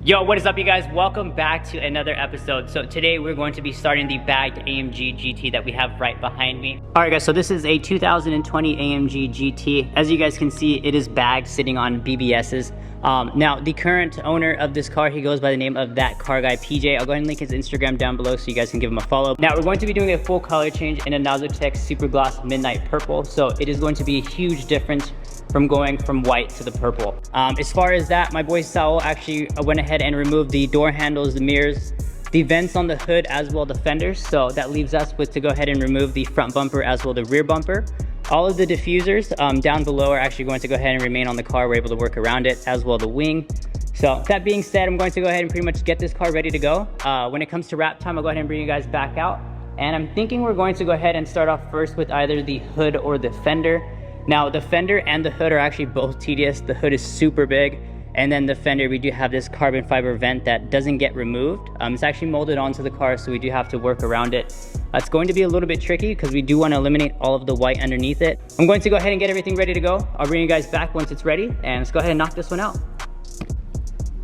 Yo, what is up, you guys? Welcome back to another episode. So today we're going to be starting the bagged AMG GT that we have right behind me. All right, guys, so this is a 2020 AMG GT. As you guys can see, it is bagged, sitting on BBSs. Now, the current owner of this car, he goes by the name of That Car Guy PJ. I'll go ahead and link his Instagram down below so you guys can give him a follow. Now, we're going to be doing a full color change in a Nazotech Super Gloss Midnight Purple. So it is going to be a huge difference from going from white to the purple. As far as that, my boy Saul actually went ahead and removed the door handles, the mirrors, the vents on the hood, as well the fenders. So that leaves us with to go ahead and remove the front bumper as well the rear bumper. All of the diffusers down below are actually going to go ahead and remain on the car. We're able to work around it, as well the wing. So that being said, I'm going to go ahead and pretty much get this car ready to go. When it comes to wrap time, I'll go ahead and bring you guys back out. And I'm thinking we're going to go ahead and start off first with either the hood or the fender. Now, the fender and the hood are actually both tedious. The hood is super big. And then the fender, we do have this carbon fiber vent that doesn't get removed. It's actually molded onto the car, so we do have to work around it. It's going to be a little bit tricky because we do want to eliminate all of the white underneath it. I'm going to go ahead and get everything ready to go. I'll bring you guys back once it's ready, and let's go ahead and knock this one out.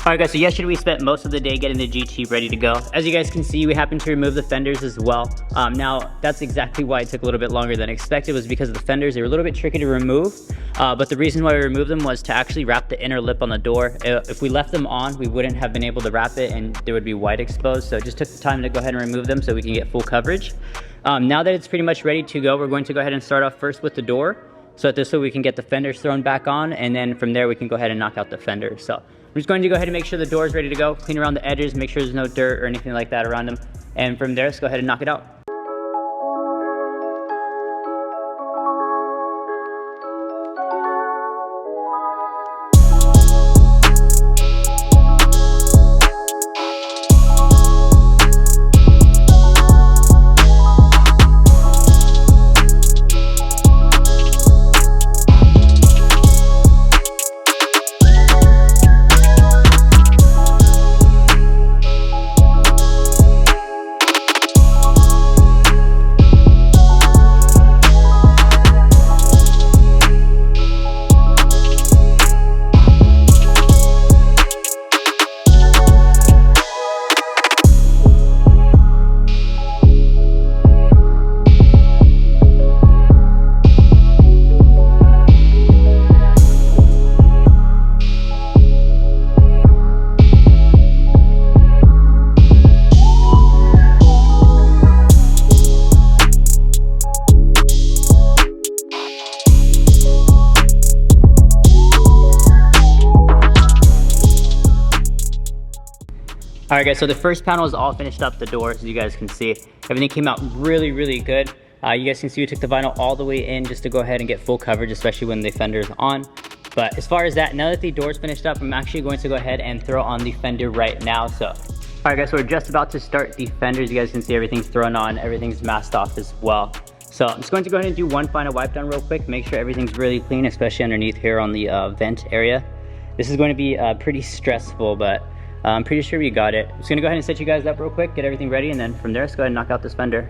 All right, guys, so yesterday we spent most of the day getting the GT ready to go. As you guys can see, we happened to remove the fenders as well. Now, that's exactly why it took a little bit longer than expected, was because of the fenders. They were a little bit tricky to remove, but the reason why we removed them was to actually wrap the inner lip on the door. If we left them on, we wouldn't have been able to wrap it and there would be white exposed. So it just took the time to go ahead and remove them so we can get full coverage. Now that it's pretty much ready to go, we're going to go ahead and start off first with the door. So that this way we can get the fenders thrown back on, and then from there we can go ahead and knock out the fender. So I'm just going to go ahead and make sure the door is ready to go, clean around the edges, make sure there's no dirt or anything like that around them. And from there, let's go ahead and knock it out. All right, guys, so the first panel is all finished up, the doors, as you guys can see. Everything came out really, really good. You guys can see we took the vinyl all the way in just to go ahead and get full coverage, especially when the fender's on. But as far as that, now that the door's finished up, I'm actually going to go ahead and throw on the fender right now. So, all right, guys, so we're just about to start the fenders. You guys can see everything's thrown on, everything's masked off as well. So I'm just going to go ahead and do one final wipe down real quick, make sure everything's really clean, especially underneath here on the vent area. This is going to be pretty stressful, but I'm pretty sure we got it. I'm just gonna go ahead and set you guys up real quick, get everything ready, and then from there, let's go ahead and knock out this fender.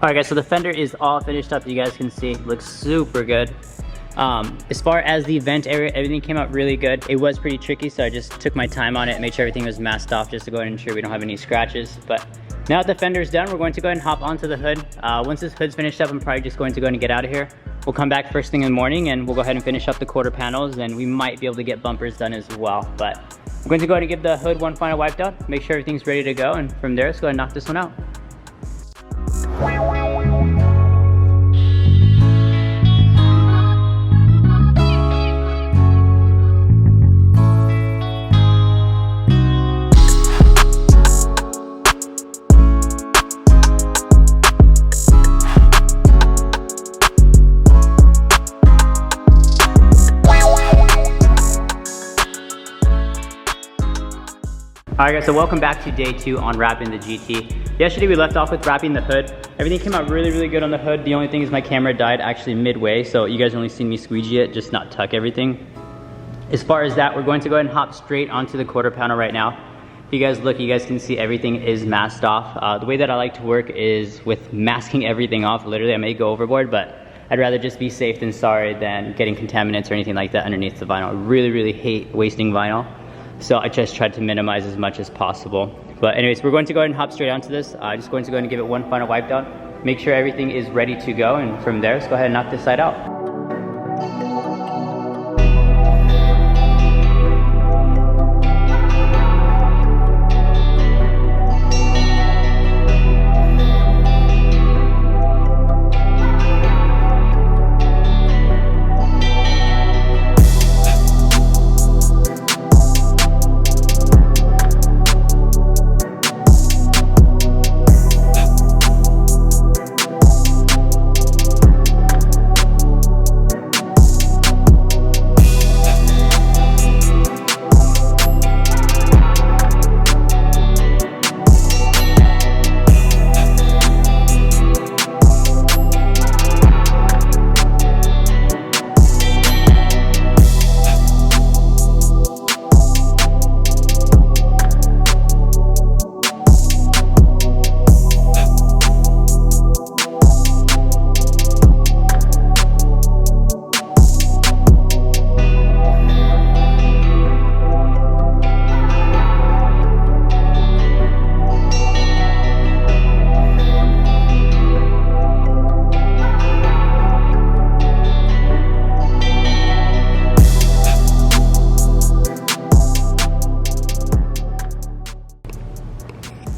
Alright guys, so the fender is all finished up. You guys can see it looks super good. As far as the vent area, everything came out really good. It was pretty tricky, so I just took my time on it, made sure everything was masked off just to go ahead and ensure we don't have any scratches. But Now that the fender's done, we're going to go ahead and hop onto the hood. Once this hood's finished up, I'm probably just going to go ahead and get out of here. We'll come back first thing in the morning and we'll go ahead and finish up the quarter panels, and we might be able to get bumpers done as well. But I'm going to go ahead and give the hood one final wipe down, make sure everything's ready to go, and from there, let's go ahead and knock this one out. Alright guys, so welcome back to day 2 on wrapping the GT. Yesterday we left off with wrapping the hood. Everything came out really good on the hood. The only thing is my camera died actually midway, so you guys only seen me squeegee it, just not tuck everything. As far as that, we're going to go ahead and hop straight onto the quarter panel right now. If you guys look, you guys can see everything is masked off. The way that I like to work is with masking everything off. Literally, I may go overboard, but I'd rather just be safe than sorry than getting contaminants or anything like that underneath the vinyl. I really hate wasting vinyl. So I just tried to minimize as much as possible. But anyways, we're going to go ahead and hop straight onto this. I'm just going to go ahead and give it one final wipe down. Make sure everything is ready to go, and from there, let's go ahead and knock this side out.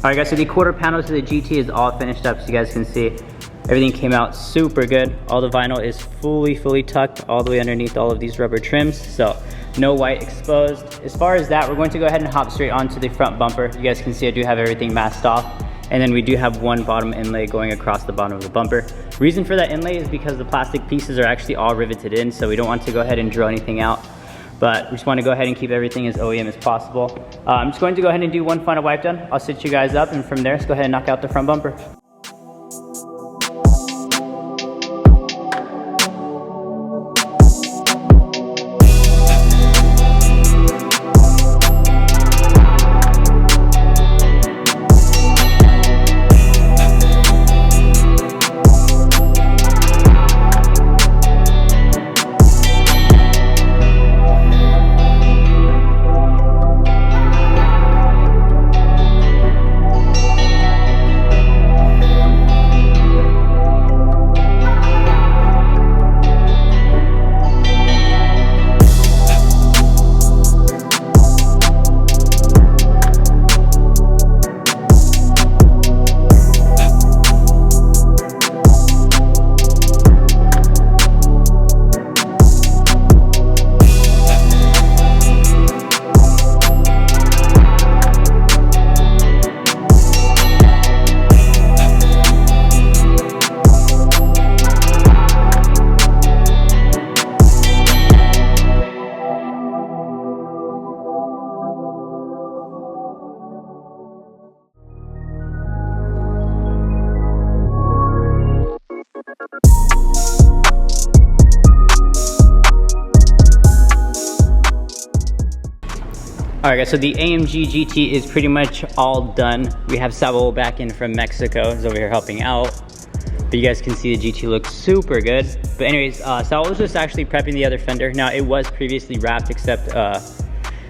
Alright guys, so the quarter panels of the GT is all finished up, so you guys can see everything came out super good. All the vinyl is fully tucked all the way underneath all of these rubber trims, so no white exposed. As far as that, we're going to go ahead and hop straight onto the front bumper. You guys can see I do have everything masked off, and then we do have one bottom inlay going across the bottom of the bumper. Reason for that inlay is because the plastic pieces are actually all riveted in, so we don't want to go ahead and drill anything out. But we just want to go ahead and keep everything as OEM as possible. I'm just going to go ahead and do one final wipe down. I'll sit you guys up, and from there, let's go ahead and knock out the front bumper. Alright guys, so the AMG GT is pretty much all done. We have Saul back in from Mexico. He's over here helping out. But you guys can see the GT looks super good. But anyways, Saul was just actually prepping the other fender. Now it was previously wrapped, except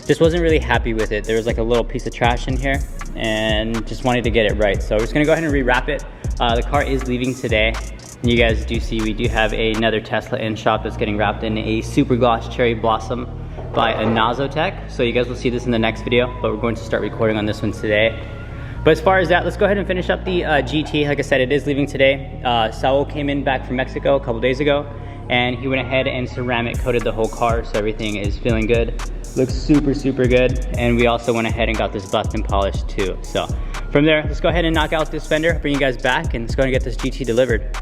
just wasn't really happy with it. There was like a little piece of trash in here. and just wanted to get it right. So we're just gonna go ahead and rewrap it. The car is leaving today. And you guys do see we do have another Tesla in shop that's getting wrapped in a super gloss cherry blossom by a Nazotech. So you guys will see this in the next video, but we're going to start recording on this one today. But as far as that, let's go ahead and finish up the GT. Like I said, it is leaving today. Saul came in back from Mexico a couple days ago, and he went ahead and ceramic coated the whole car, so everything is feeling good. Looks super, super good. And we also went ahead and got this buffed and polished too. So from there, let's go ahead and knock out this fender, bring you guys back, and let's go and get this GT delivered.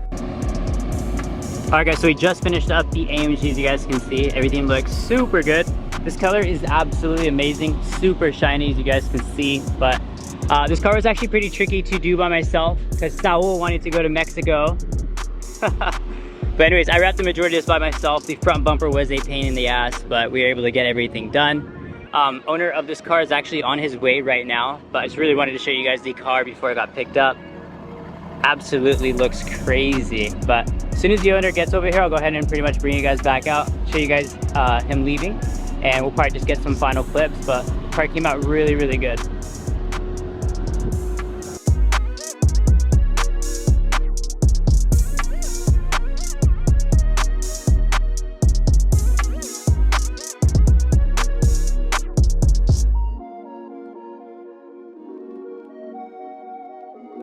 All right guys, so we just finished up the AMG. As you guys can see, everything looks super good. This color is absolutely amazing, super shiny as you guys can see. But this car was actually pretty tricky to do by myself because Saul wanted to go to Mexico. But anyways, I wrapped the majority of this by myself. The front bumper was a pain in the ass, but we were able to get everything done. Owner of this car is actually on his way right now, but I just really wanted to show you guys the car before it got picked up. Absolutely looks crazy. But as soon as the owner gets over here, I'll go ahead and pretty much bring you guys back out, show you guys him leaving, and we'll probably just get some final clips. But the car came out really, really good.